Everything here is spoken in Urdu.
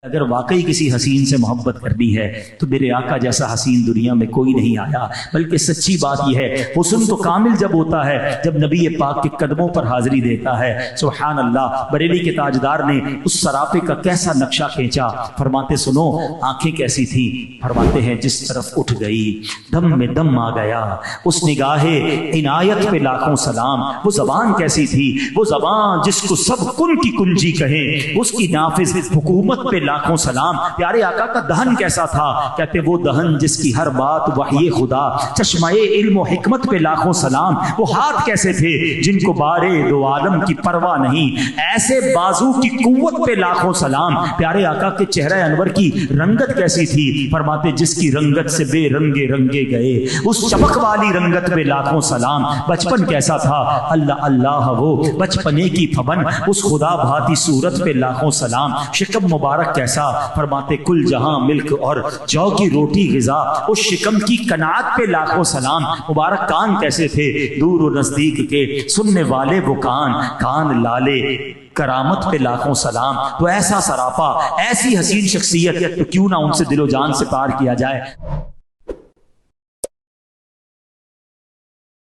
اگر واقعی کسی حسین سے محبت کرنی ہے تو میرے آقا جیسا حسین دنیا میں کوئی نہیں آیا، بلکہ سچی بات یہ ہے حسن تو کامل جب ہوتا ہے جب نبی پاک کے قدموں پر حاضری دیتا ہے۔ سبحان اللہ، بریلی کے تاجدار نے اس سراپے کا کیسا نقشہ کھینچا، فرماتے سنو آنکھیں کیسی تھی، فرماتے ہیں جس طرف اٹھ گئی دم میں دم آ گیا، اس نگاہ عنایت پہ لاکھوں سلام۔ وہ زبان کیسی تھی، وہ زبان جس کو سب کن کی کنجی کہیں، اس کی نافذ حکومت پہ لاکھوں سلام۔ پیارے آقا کا دہن کیسا تھا، کہتے وہ دہن جس کی ہر بات وحی خدا، چشمہ علم و حکمت پہ لاکھوں سلام۔ وہ ہاتھ کیسے تھے جن کو بارے دو عالم کی پرواہ نہیں، ایسے بازو کی قوت پہ لاکھوں سلام۔ پیارے آقا کے چہرہ انور کی رنگت کیسی تھی، فرماتے جس کی رنگت سے بے رنگے رنگے گئے، اس چمک والی رنگت پہ لاکھوں سلام۔ بچپن کیسا تھا، اللہ اللہ وہ بچپنے کی پھبن، اس خدا بھاتی صورت پہ لاکھوں سلام۔ شکم مبارک کیسا، فرماتے کل جہاں ملک اور جو کی روٹی غذا، اس شکم کی قناعت پہ لاکھوں سلام۔ مبارک کان کیسے تھے، دور و نزدیک کے سننے والے وہ کان لالے کرامت پہ لاکھوں سلام۔ تو ایسا سراپا، ایسی حسین شخصیت، تو کیوں نہ ان سے دل و جان سے پیار کیا جائے۔